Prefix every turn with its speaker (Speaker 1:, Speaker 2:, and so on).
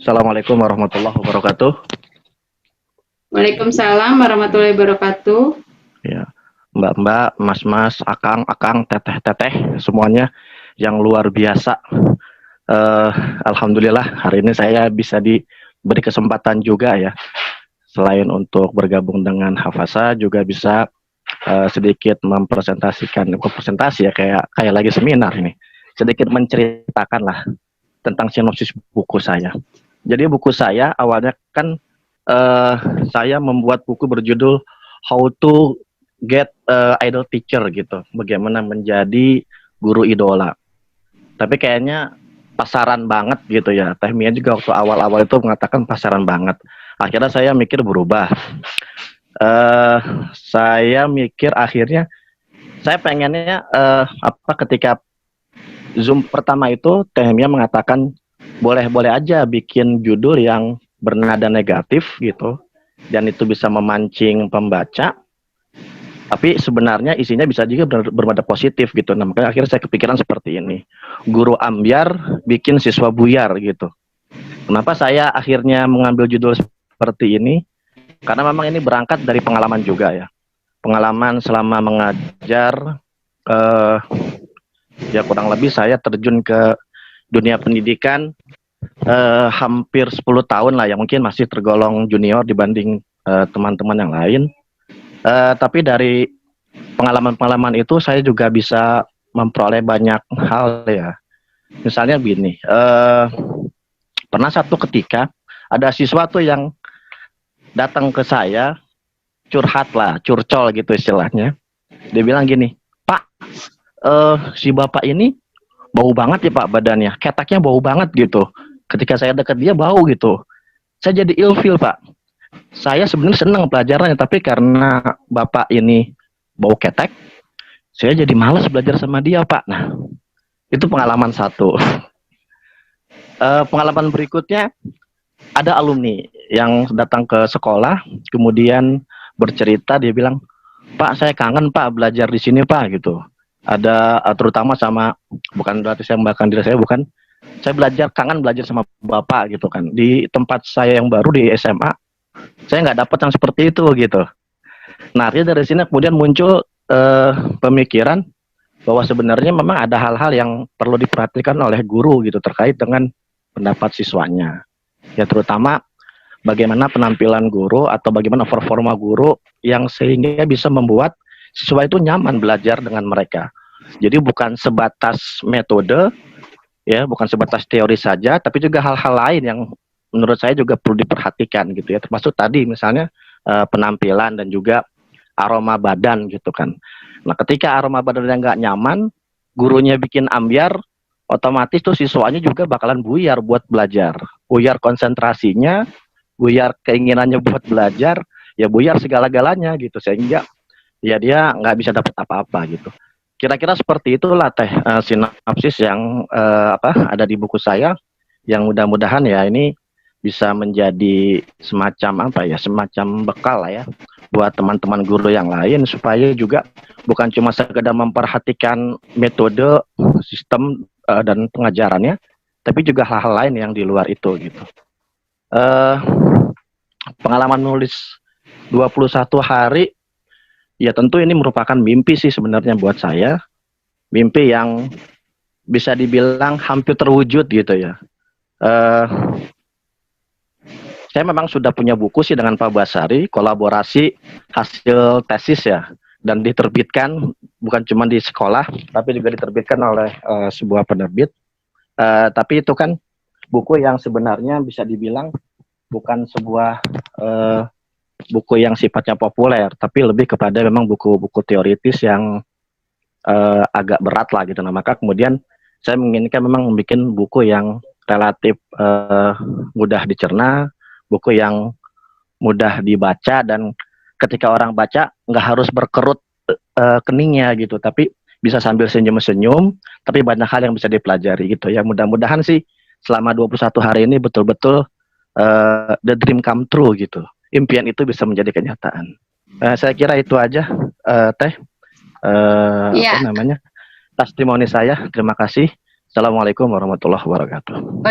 Speaker 1: Assalamualaikum warahmatullahi wabarakatuh.
Speaker 2: Waalaikumsalam warahmatullahi wabarakatuh.
Speaker 1: Ya, Mbak-mbak, mas-mas, akang-akang, teteh-teteh, semuanya yang luar biasa. Eh, Alhamdulillah hari ini saya bisa diberi kesempatan juga ya. Selain untuk bergabung dengan Hafasa, juga bisa sedikit mempresentasikan, presentasi ya kayak kayak lagi seminar ini. Sedikit menceritakan lah tentang sinopsis buku saya. Jadi buku saya awalnya kan eh, saya membuat buku berjudul How to Get Idol Teacher gitu. Bagaimana menjadi guru idola. Tapi kayaknya pasaran banget gitu ya. Teh Mia juga waktu awal-awal itu mengatakan pasaran banget. Akhirnya saya mikir berubah. eh saya mikir akhirnya saya pengennya apa ketika Zoom pertama itu Teh Mia mengatakan boleh-boleh aja bikin judul yang bernada negatif gitu dan itu bisa memancing pembaca tapi sebenarnya isinya bisa juga bermada positif gitu. Nah makanya akhirnya saya kepikiran seperti ini, guru ambiar bikin siswa buyar gitu. Kenapa saya akhirnya mengambil judul seperti ini, karena memang ini berangkat dari pengalaman juga ya, pengalaman selama mengajar. eh, Ya kurang lebih saya terjun ke dunia pendidikan hampir 10 tahun lah ya, mungkin masih tergolong junior dibanding teman-teman yang lain. Tapi dari pengalaman-pengalaman itu saya juga bisa memperoleh banyak hal ya. Misalnya begini, pernah satu ketika ada siswa tuh yang datang ke saya curhat lah, curcol gitu istilahnya. Dia bilang gini, Pak, si bapak ini bau banget ya Pak badannya, ketaknya bau banget gitu. Ketika saya dekat dia bau gitu. Saya jadi ilfil Pak. Saya sebenarnya senang pelajarannya, tapi karena bapak ini bau ketek, saya jadi malas belajar sama dia Pak. Nah, itu pengalaman satu. Pengalaman berikutnya ada alumni yang datang ke sekolah, kemudian bercerita dia bilang, Pak saya kangen Pak belajar di sini Pak gitu. Ada terutama sama, bukan berarti saya membanggakan diri saya, bukan, saya belajar kangen belajar sama bapak gitu kan. Di tempat saya yang baru di SMA, saya nggak dapat yang seperti itu gitu. Nah artinya dari sini kemudian muncul pemikiran bahwa sebenarnya memang ada hal-hal yang perlu diperhatikan oleh guru gitu terkait dengan pendapat siswanya. Ya terutama bagaimana penampilan guru atau bagaimana performa guru yang sehingga bisa membuat siswa itu nyaman belajar dengan mereka. Jadi bukan sebatas metode, ya bukan sebatas teori saja, tapi juga hal-hal lain yang menurut saya juga perlu diperhatikan gitu ya. Termasuk tadi misalnya penampilan dan juga aroma badan gitu kan. Nah ketika aroma badannya nggak nyaman, gurunya bikin ambiar, otomatis tuh siswanya juga bakalan buyar buat belajar, buyar konsentrasinya, buyar keinginannya buat belajar, ya buyar segala-galanya gitu sehingga ya dia nggak bisa dapat apa-apa gitu. Kira-kira seperti itulah teh sinopsis yang ada di buku saya yang mudah-mudahan ya ini bisa menjadi semacam apa ya, semacam bekal lah ya buat teman-teman guru yang lain supaya juga bukan cuma sekedar memperhatikan metode, sistem dan pengajarannya, tapi juga hal-hal lain yang di luar itu gitu. Eh, Pengalaman nulis 21 hari, ya tentu ini merupakan mimpi sih sebenarnya buat saya. Mimpi yang bisa dibilang hampir terwujud gitu ya. Eh, saya memang sudah punya buku sih dengan Pak Basari, kolaborasi hasil tesis ya. Dan diterbitkan bukan cuma di sekolah, tapi juga diterbitkan oleh sebuah penerbit. Tapi itu kan buku yang sebenarnya bisa dibilang bukan sebuah buku yang sifatnya populer, tapi lebih kepada memang buku-buku teoritis yang agak berat lah gitu. Nah, maka kemudian saya menginginkan memang membuat buku yang relatif mudah dicerna, buku yang mudah dibaca dan ketika orang baca nggak harus berkerut keningnya gitu, tapi bisa sambil senyum-senyum, tapi banyak hal yang bisa dipelajari gitu ya. Mudah-mudahan sih selama 21 hari ini betul-betul the dream come true gitu. Impian itu bisa menjadi kenyataan. Saya kira itu aja, Teh. Apa
Speaker 2: Ya,
Speaker 1: namanya? Testimoni saya. Terima kasih. Assalamualaikum warahmatullahi wabarakatuh.